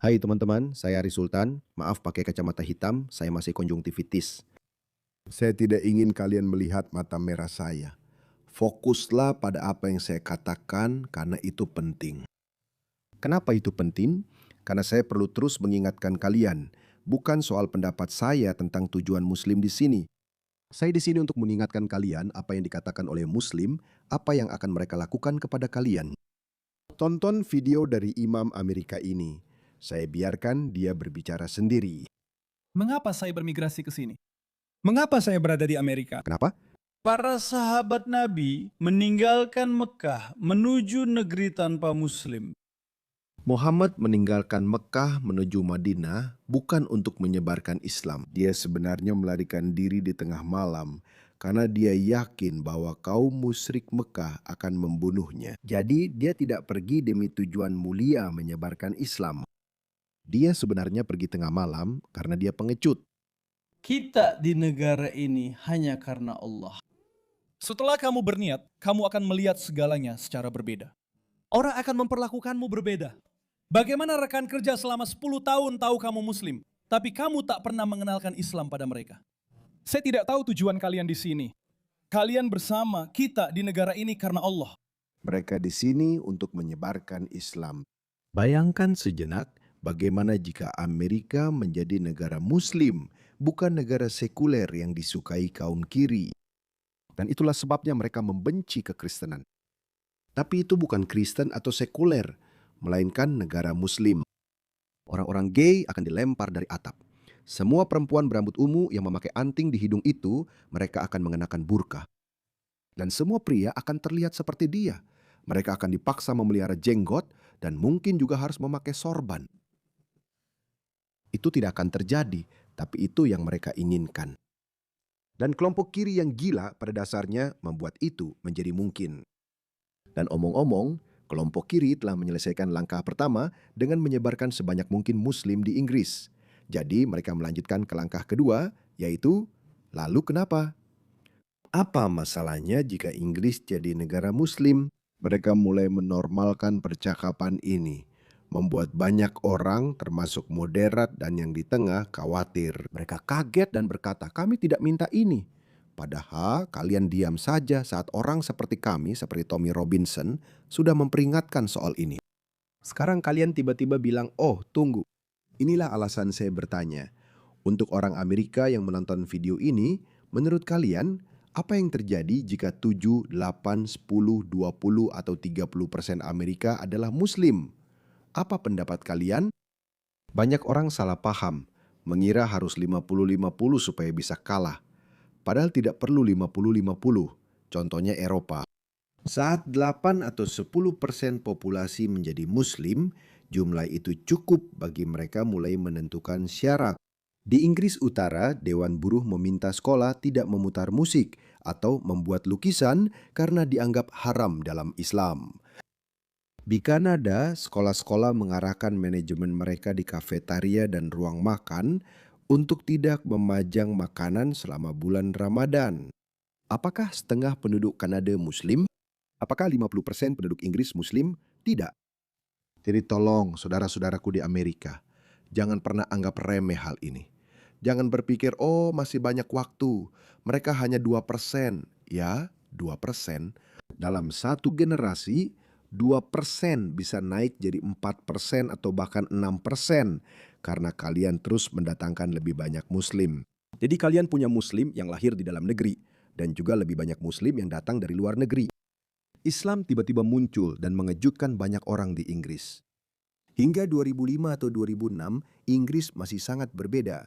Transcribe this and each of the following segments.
Hai teman-teman, saya Ari Sultan. Maaf pakai kacamata hitam, saya masih konjungtivitis. Saya tidak ingin kalian melihat mata merah saya. Fokuslah pada apa yang saya katakan karena itu penting. Kenapa itu penting? Karena saya perlu terus mengingatkan kalian, bukan soal pendapat saya tentang tujuan Muslim di sini. Saya di sini untuk mengingatkan kalian apa yang dikatakan oleh Muslim, apa yang akan mereka lakukan kepada kalian. Tonton video dari Imam Amerika ini. Saya biarkan dia berbicara sendiri. Mengapa saya bermigrasi ke sini? Mengapa saya berada di Amerika? Kenapa? Para sahabat Nabi meninggalkan Mekah menuju negeri tanpa Muslim. Muhammad meninggalkan Mekah menuju Madinah bukan untuk menyebarkan Islam. Dia sebenarnya melarikan diri di tengah malam karena dia yakin bahwa kaum musyrik Mekah akan membunuhnya. Jadi dia tidak pergi demi tujuan mulia menyebarkan Islam. Dia sebenarnya pergi tengah malam karena dia pengecut. Kita di negara ini hanya karena Allah. Setelah kamu berniat, kamu akan melihat segalanya secara berbeda. Orang akan memperlakukanmu berbeda. Bagaimana rekan kerja selama 10 tahun tahu kamu Muslim, tapi kamu tak pernah mengenalkan Islam pada mereka? Saya tidak tahu tujuan kalian di sini. Kalian bersama kita di negara ini karena Allah. Mereka di sini untuk menyebarkan Islam. Bayangkan sejenak bagaimana jika Amerika menjadi negara Muslim, bukan negara sekuler yang disukai kaum kiri. Dan itulah sebabnya mereka membenci kekristenan. Tapi itu bukan Kristen atau sekuler, melainkan negara Muslim. Orang-orang gay akan dilempar dari atap. Semua perempuan berambut ungu yang memakai anting di hidung itu, mereka akan mengenakan burka. Dan semua pria akan terlihat seperti dia. Mereka akan dipaksa memelihara jenggot dan mungkin juga harus memakai sorban. Itu tidak akan terjadi, tapi itu yang mereka inginkan. Dan kelompok kiri yang gila pada dasarnya membuat itu menjadi mungkin. Dan omong-omong, kelompok kiri telah menyelesaikan langkah pertama dengan menyebarkan sebanyak mungkin Muslim di Inggris. Jadi mereka melanjutkan ke langkah kedua, yaitu, lalu kenapa? Apa masalahnya jika Inggris jadi negara Muslim? Mereka mulai menormalkan percakapan ini, membuat banyak orang termasuk moderat dan yang di tengah khawatir. Mereka kaget dan berkata, kami tidak minta ini. Padahal kalian diam saja saat orang seperti kami, seperti Tommy Robinson, sudah memperingatkan soal ini. Sekarang kalian tiba-tiba bilang, oh tunggu. Inilah alasan saya bertanya. Untuk orang Amerika yang menonton video ini, menurut kalian, apa yang terjadi jika 7, 8, 10, 20 atau 30% Amerika adalah Muslim? Apa pendapat kalian? Banyak orang salah paham, mengira harus 50-50 supaya bisa kalah. Padahal tidak perlu 50-50, contohnya Eropa. Saat 8 atau 10% populasi menjadi Muslim, jumlah itu cukup bagi mereka mulai menentukan syarat. Di Inggris Utara, Dewan Buruh meminta sekolah tidak memutar musik atau membuat lukisan karena dianggap haram dalam Islam. Di Kanada, sekolah-sekolah mengarahkan manajemen mereka di kafetaria dan ruang makan untuk tidak memajang makanan selama bulan Ramadan. Apakah setengah penduduk Kanada Muslim? Apakah 50% penduduk Inggris Muslim? Tidak. Jadi tolong saudara-saudaraku di Amerika, jangan pernah anggap remeh hal ini. Jangan berpikir, oh masih banyak waktu, mereka hanya 2%. Ya, 2%. Dalam satu generasi, 2% bisa naik jadi 4% atau bahkan 6%. Karena kalian terus mendatangkan lebih banyak Muslim. Jadi kalian punya Muslim yang lahir di dalam negeri dan juga lebih banyak Muslim yang datang dari luar negeri. Islam tiba-tiba muncul dan mengejutkan banyak orang di Inggris. Hingga 2005 atau 2006, Inggris masih sangat berbeda.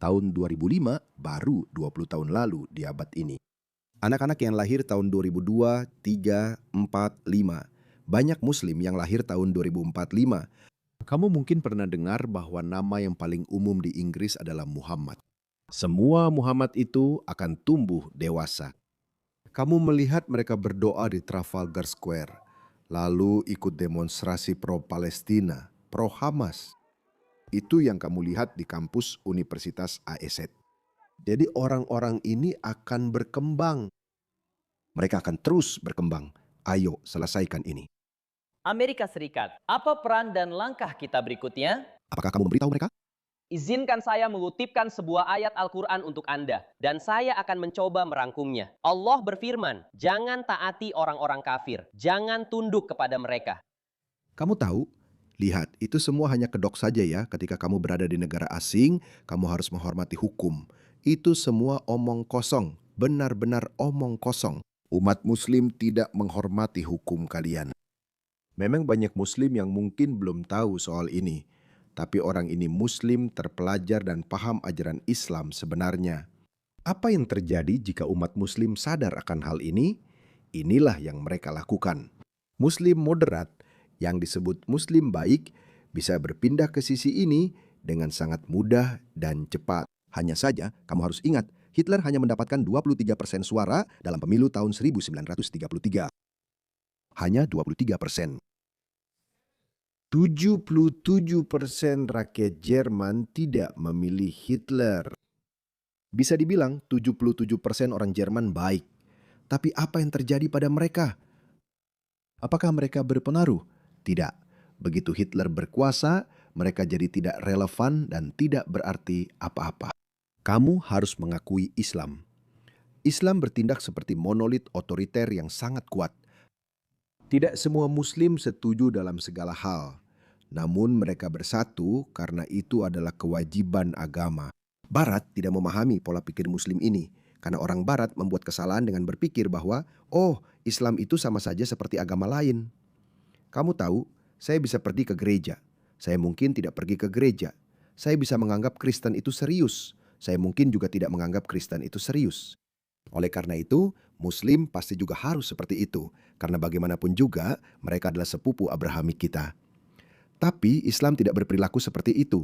Tahun 2005 baru 20 tahun lalu di abad ini. Anak-anak yang lahir tahun 2002, 3, 4, 5. Banyak Muslim yang lahir tahun 2045. Kamu mungkin pernah dengar bahwa nama yang paling umum di Inggris adalah Muhammad. Semua Muhammad itu akan tumbuh dewasa. Kamu melihat mereka berdoa di Trafalgar Square, lalu ikut demonstrasi pro-Palestina, pro-Hamas. Itu yang kamu lihat di kampus Universitas AEZ. Jadi orang-orang ini akan berkembang. Mereka akan terus berkembang. Ayo selesaikan ini. Amerika Serikat, apa peran dan langkah kita berikutnya? Apakah kamu memberitahu mereka? Izinkan saya mengutipkan sebuah ayat Al-Quran untuk Anda, dan saya akan mencoba merangkumnya. Allah berfirman, jangan taati orang-orang kafir, jangan tunduk kepada mereka. Kamu tahu, lihat, itu semua hanya kedok saja ya. Ketika kamu berada di negara asing, kamu harus menghormati hukum. Itu semua omong kosong, benar-benar omong kosong. Umat muslim tidak menghormati hukum kalian. Memang banyak muslim yang mungkin belum tahu soal ini. Tapi orang ini muslim, terpelajar dan paham ajaran Islam sebenarnya. Apa yang terjadi jika umat muslim sadar akan hal ini? Inilah yang mereka lakukan. Muslim moderat, yang disebut muslim baik, bisa berpindah ke sisi ini dengan sangat mudah dan cepat. Hanya saja, kamu harus ingat, Hitler hanya mendapatkan 23% suara dalam pemilu tahun 1933. Hanya 23%. 77% rakyat Jerman tidak memilih Hitler. Bisa dibilang 77% orang Jerman baik. Tapi apa yang terjadi pada mereka? Apakah mereka berpengaruh? Tidak. Begitu Hitler berkuasa, mereka jadi tidak relevan dan tidak berarti apa-apa. Kamu harus mengakui Islam. Islam bertindak seperti monolit otoriter yang sangat kuat. Tidak semua Muslim setuju dalam segala hal. Namun mereka bersatu karena itu adalah kewajiban agama. Barat tidak memahami pola pikir Muslim ini. Karena orang Barat membuat kesalahan dengan berpikir bahwa, Islam itu sama saja seperti agama lain. Kamu tahu, saya bisa pergi ke gereja. Saya mungkin tidak pergi ke gereja. Saya bisa menganggap Kristen itu serius. Saya mungkin juga tidak menganggap Kristen itu serius. Oleh karena itu, Muslim pasti juga harus seperti itu. Karena bagaimanapun juga, mereka adalah sepupu Abrahamik kita. Tapi Islam tidak berperilaku seperti itu.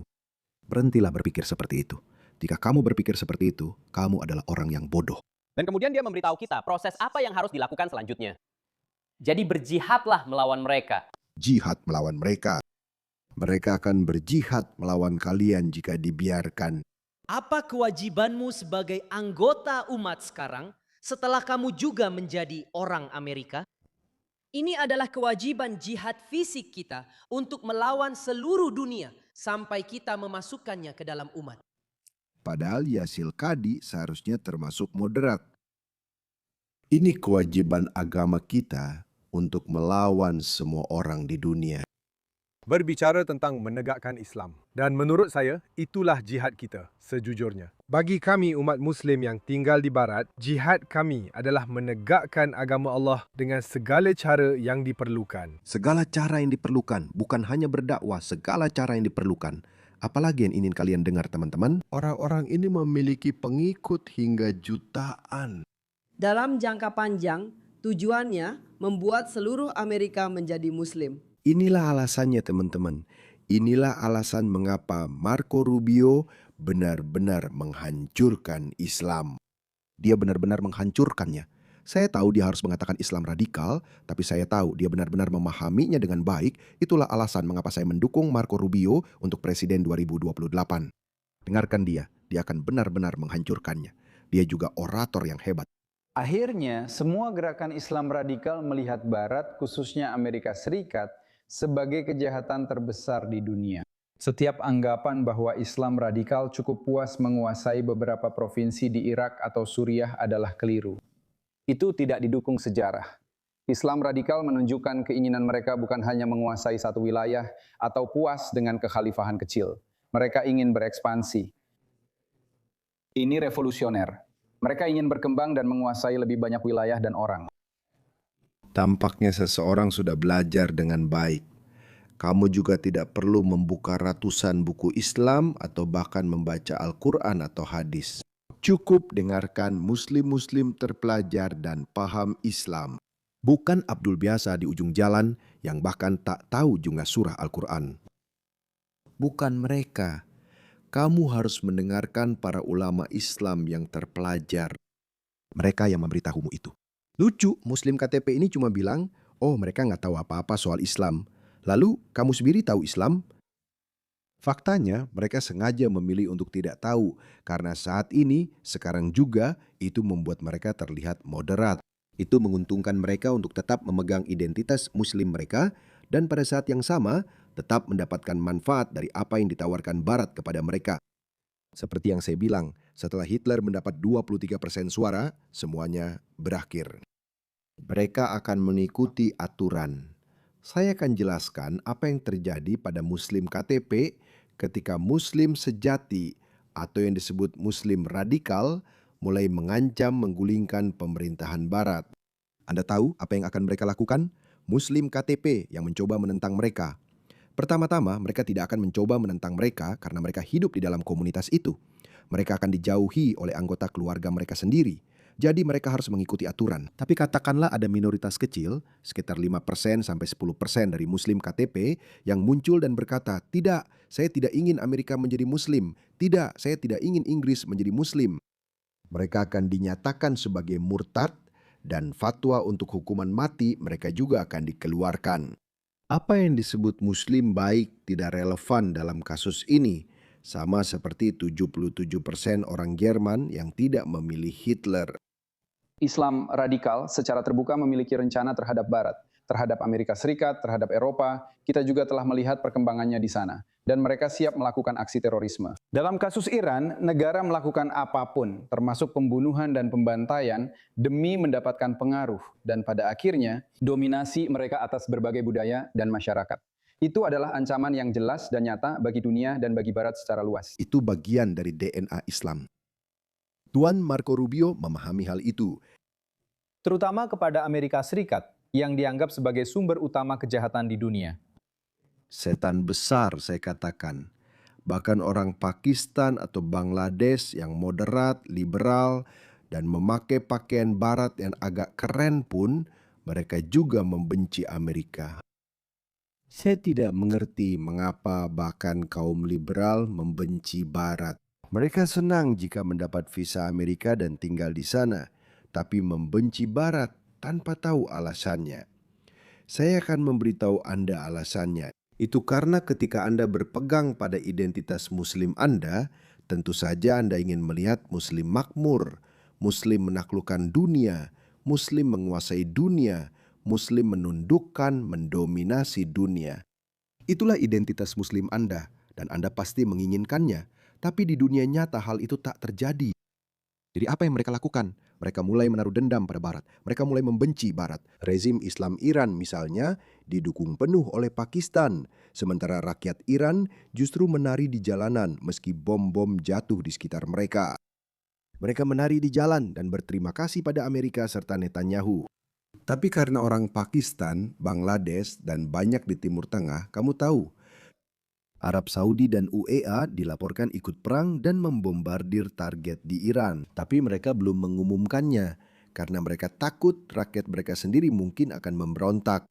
Berhentilah berpikir seperti itu. Jika kamu berpikir seperti itu, kamu adalah orang yang bodoh. Dan kemudian dia memberitahu kita proses apa yang harus dilakukan selanjutnya. Jadi berjihadlah melawan mereka. Jihad melawan mereka. Mereka akan berjihad melawan kalian jika dibiarkan. Apa kewajibanmu sebagai anggota umat sekarang setelah kamu juga menjadi orang Amerika? Ini adalah kewajiban jihad fisik kita untuk melawan seluruh dunia sampai kita memasukkannya ke dalam umat. Padahal Yasil Kadi seharusnya termasuk moderat. Ini kewajiban agama kita untuk melawan semua orang di dunia. Berbicara tentang menegakkan Islam. Dan menurut saya, itulah jihad kita sejujurnya. Bagi kami umat Muslim yang tinggal di Barat, jihad kami adalah menegakkan agama Allah dengan segala cara yang diperlukan. Segala cara yang diperlukan, bukan hanya berdakwah, segala cara yang diperlukan. Apalagi yang ingin kalian dengar teman-teman? Orang-orang ini memiliki pengikut hingga jutaan. Dalam jangka panjang, tujuannya membuat seluruh Amerika menjadi Muslim. Inilah alasannya teman-teman. Inilah alasan mengapa Marco Rubio benar-benar menghancurkan Islam. Dia benar-benar menghancurkannya. Saya tahu dia harus mengatakan Islam radikal, tapi saya tahu dia benar-benar memahaminya dengan baik. Itulah alasan mengapa saya mendukung Marco Rubio untuk Presiden 2028. Dengarkan dia akan benar-benar menghancurkannya. Dia juga orator yang hebat. Akhirnya, semua gerakan Islam radikal melihat Barat, khususnya Amerika Serikat, sebagai kejahatan terbesar di dunia. Setiap anggapan bahwa Islam radikal cukup puas menguasai beberapa provinsi di Irak atau Suriah adalah keliru. Itu tidak didukung sejarah. Islam radikal menunjukkan keinginan mereka bukan hanya menguasai satu wilayah atau puas dengan kekhalifahan kecil. Mereka ingin berekspansi. Ini revolusioner. Mereka ingin berkembang dan menguasai lebih banyak wilayah dan orang. Tampaknya seseorang sudah belajar dengan baik. Kamu juga tidak perlu membuka ratusan buku Islam atau bahkan membaca Al-Quran atau hadis. Cukup dengarkan muslim-muslim terpelajar dan paham Islam. Bukan Abdul biasa di ujung jalan yang bahkan tak tahu jumlah surah Al-Quran. Bukan mereka. Kamu harus mendengarkan para ulama Islam yang terpelajar. Mereka yang memberitahumu itu. Lucu, Muslim KTP ini cuma bilang, mereka nggak tahu apa-apa soal Islam. Lalu, kamu sendiri tahu Islam? Faktanya, mereka sengaja memilih untuk tidak tahu, karena saat ini, sekarang juga, itu membuat mereka terlihat moderat. Itu menguntungkan mereka untuk tetap memegang identitas Muslim mereka, dan pada saat yang sama, tetap mendapatkan manfaat dari apa yang ditawarkan Barat kepada mereka. Seperti yang saya bilang, setelah Hitler mendapat 23% suara, semuanya berakhir. Mereka akan mengikuti aturan. Saya akan jelaskan apa yang terjadi pada Muslim KTP ketika Muslim sejati atau yang disebut Muslim radikal mulai mengancam menggulingkan pemerintahan Barat. Anda tahu apa yang akan mereka lakukan? Muslim KTP yang mencoba menentang mereka. Pertama-tama, mereka tidak akan mencoba menentang mereka karena mereka hidup di dalam komunitas itu. Mereka akan dijauhi oleh anggota keluarga mereka sendiri. Jadi mereka harus mengikuti aturan. Tapi katakanlah ada minoritas kecil, sekitar 5% sampai 10% dari Muslim KTP yang muncul dan berkata, "Tidak, saya tidak ingin Amerika menjadi Muslim. Tidak, saya tidak ingin Inggris menjadi Muslim." Mereka akan dinyatakan sebagai murtad dan fatwa untuk hukuman mati mereka juga akan dikeluarkan. Apa yang disebut Muslim baik tidak relevan dalam kasus ini, sama seperti 77% orang Jerman yang tidak memilih Hitler. Islam radikal secara terbuka memiliki rencana terhadap Barat, terhadap Amerika Serikat, terhadap Eropa. Kita juga telah melihat perkembangannya di sana. Dan mereka siap melakukan aksi terorisme. Dalam kasus Iran, negara melakukan apapun, termasuk pembunuhan dan pembantaian, demi mendapatkan pengaruh. Dan pada akhirnya, dominasi mereka atas berbagai budaya dan masyarakat. Itu adalah ancaman yang jelas dan nyata bagi dunia dan bagi Barat secara luas. Itu bagian dari DNA Islam. Tuan Marco Rubio memahami hal itu. Terutama kepada Amerika Serikat, yang dianggap sebagai sumber utama kejahatan di dunia. Setan besar, saya katakan. Bahkan orang Pakistan atau Bangladesh yang moderat, liberal, dan memakai pakaian Barat yang agak keren pun, mereka juga membenci Amerika. Saya tidak mengerti mengapa bahkan kaum liberal membenci Barat. Mereka senang jika mendapat visa Amerika dan tinggal di sana, tapi membenci Barat tanpa tahu alasannya. Saya akan memberitahu Anda alasannya. Itu karena ketika Anda berpegang pada identitas Muslim Anda, tentu saja Anda ingin melihat Muslim makmur, Muslim menaklukkan dunia, Muslim menguasai dunia, Muslim menundukkan, mendominasi dunia. Itulah identitas Muslim Anda, dan Anda pasti menginginkannya. Tapi di dunia nyata hal itu tak terjadi. Jadi apa yang mereka lakukan? Mereka mulai menaruh dendam pada Barat. Mereka mulai membenci Barat. Rezim Islam Iran misalnya didukung penuh oleh Pakistan. Sementara rakyat Iran justru menari di jalanan meski bom-bom jatuh di sekitar mereka. Mereka menari di jalan dan berterima kasih pada Amerika serta Netanyahu. Tapi karena orang Pakistan, Bangladesh, dan banyak di Timur Tengah, kamu tahu, Arab Saudi dan UEA dilaporkan ikut perang dan membombardir target di Iran. Tapi mereka belum mengumumkannya karena mereka takut rakyat mereka sendiri mungkin akan memberontak.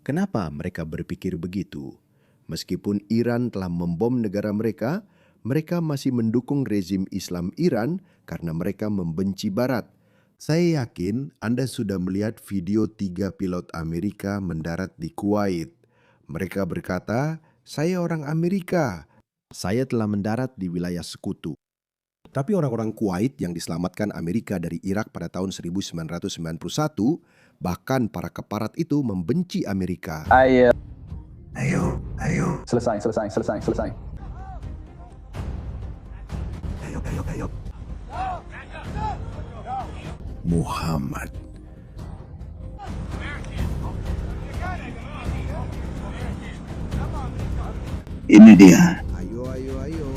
Kenapa mereka berpikir begitu? Meskipun Iran telah membom negara mereka, mereka masih mendukung rezim Islam Iran karena mereka membenci Barat. Saya yakin Anda sudah melihat video 3 pilot Amerika mendarat di Kuwait. Mereka berkata, "Saya orang Amerika. Saya telah mendarat di wilayah sekutu." Tapi orang-orang Kuwait yang diselamatkan Amerika dari Irak pada tahun 1991, bahkan para keparat itu membenci Amerika. Ayo. Selesai. Ayo. Muhammad. Ini dia. Ayo.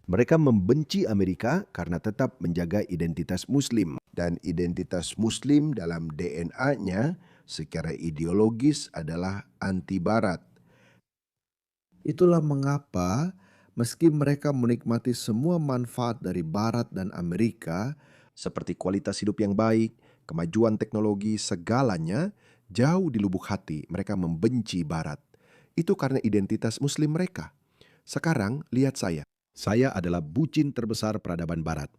Mereka membenci Amerika karena tetap menjaga identitas Muslim. Dan identitas Muslim dalam DNA-nya secara ideologis adalah anti-Barat. Itulah mengapa meski mereka menikmati semua manfaat dari Barat dan Amerika, seperti kualitas hidup yang baik, kemajuan teknologi, segalanya, jauh di lubuk hati mereka membenci Barat. Itu karena identitas Muslim mereka. Sekarang lihat saya. Saya adalah bucin terbesar peradaban Barat.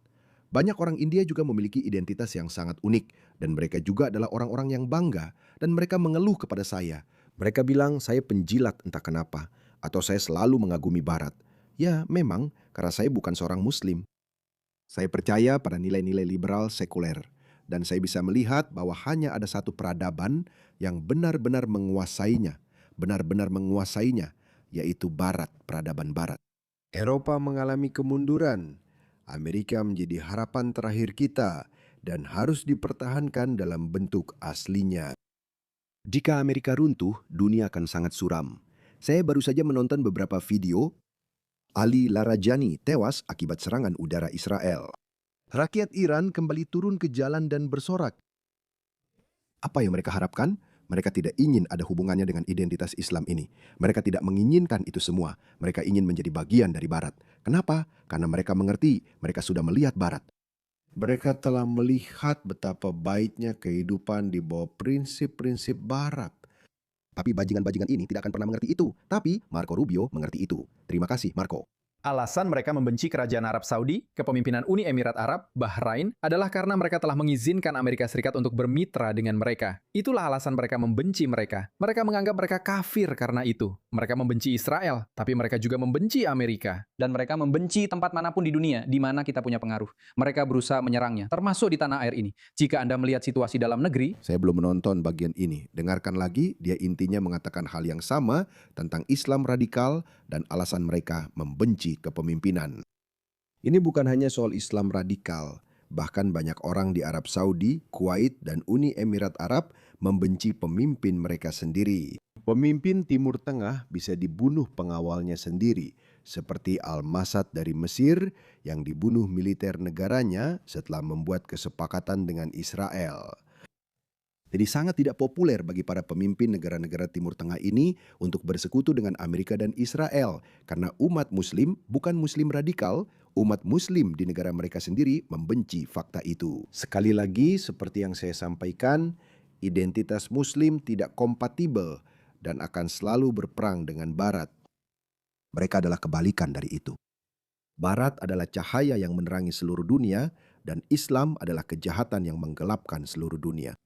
Banyak orang India juga memiliki identitas yang sangat unik, dan mereka juga adalah orang-orang yang bangga, dan mereka mengeluh kepada saya. Mereka bilang saya penjilat entah kenapa, atau saya selalu mengagumi Barat. Ya, memang, karena saya bukan seorang Muslim. Saya percaya pada nilai-nilai liberal sekuler, dan saya bisa melihat bahwa hanya ada satu peradaban yang benar-benar menguasainya, yaitu Barat, peradaban Barat. Eropa mengalami kemunduran. Amerika menjadi harapan terakhir kita dan harus dipertahankan dalam bentuk aslinya. Jika Amerika runtuh, dunia akan sangat suram. Saya baru saja menonton beberapa video Ali Larajani tewas akibat serangan udara Israel. Rakyat Iran kembali turun ke jalan dan bersorak. Apa yang mereka harapkan? Mereka tidak ingin ada hubungannya dengan identitas Islam ini. Mereka tidak menginginkan itu semua. Mereka ingin menjadi bagian dari Barat. Kenapa? Karena mereka mengerti, mereka sudah melihat Barat. Mereka telah melihat betapa baiknya kehidupan di bawah prinsip-prinsip Barat. Tapi bajingan-bajingan ini tidak akan pernah mengerti itu. Tapi Marco Rubio mengerti itu. Terima kasih, Marco. Alasan mereka membenci kerajaan Arab Saudi, kepemimpinan Uni Emirat Arab, Bahrain, adalah karena mereka telah mengizinkan Amerika Serikat untuk bermitra dengan mereka. Itulah alasan mereka membenci mereka. Mereka menganggap mereka kafir karena itu. Mereka membenci Israel, tapi mereka juga membenci Amerika. Dan mereka membenci tempat manapun di dunia di mana kita punya pengaruh. Mereka berusaha menyerangnya, termasuk di tanah air ini. Jika Anda melihat situasi dalam negeri, Saya belum menonton bagian ini. Dengarkan lagi, dia intinya mengatakan hal yang sama tentang Islam radikal dan alasan mereka membenci kepemimpinan. Ini bukan hanya soal Islam radikal. Bahkan banyak orang di Arab Saudi, Kuwait, dan Uni Emirat Arab membenci pemimpin mereka sendiri. Pemimpin Timur Tengah bisa dibunuh pengawalnya sendiri, seperti Al-Masad dari Mesir yang dibunuh militer negaranya setelah membuat kesepakatan dengan Israel. Jadi sangat tidak populer bagi para pemimpin negara-negara Timur Tengah ini untuk bersekutu dengan Amerika dan Israel. Karena umat Muslim, bukan Muslim radikal, umat Muslim di negara mereka sendiri membenci fakta itu. Sekali lagi, seperti yang saya sampaikan, identitas Muslim tidak kompatibel dan akan selalu berperang dengan Barat. Mereka adalah kebalikan dari itu. Barat adalah cahaya yang menerangi seluruh dunia dan Islam adalah kejahatan yang menggelapkan seluruh dunia.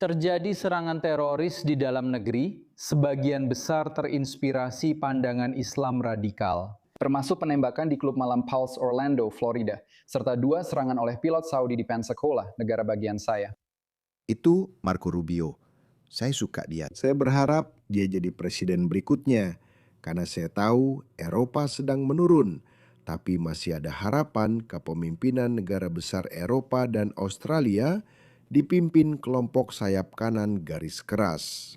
terjadi serangan teroris di dalam negeri, sebagian besar terinspirasi pandangan Islam radikal. Termasuk penembakan di klub malam Pulse Orlando, Florida, serta 2 serangan oleh pilot Saudi di Pensacola, negara bagian saya. Itu Marco Rubio. Saya suka dia. Saya berharap dia jadi presiden berikutnya, karena saya tahu Eropa sedang menurun, tapi masih ada harapan kepemimpinan negara besar Eropa dan Australia dipimpin kelompok sayap kanan garis keras.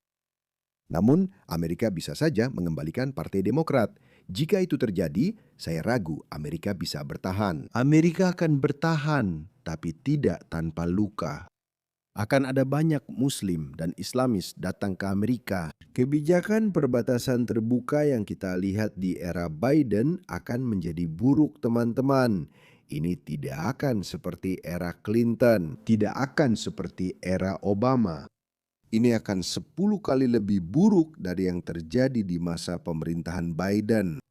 Namun, Amerika bisa saja mengembalikan Partai Demokrat. Jika itu terjadi, saya ragu Amerika bisa bertahan. Amerika akan bertahan, tapi tidak tanpa luka. Akan ada banyak Muslim dan Islamis datang ke Amerika. Kebijakan perbatasan terbuka yang kita lihat di era Biden akan menjadi buruk, teman-teman. Ini tidak akan seperti era Clinton, tidak akan seperti era Obama. Ini akan 10 kali lebih buruk dari yang terjadi di masa pemerintahan Biden.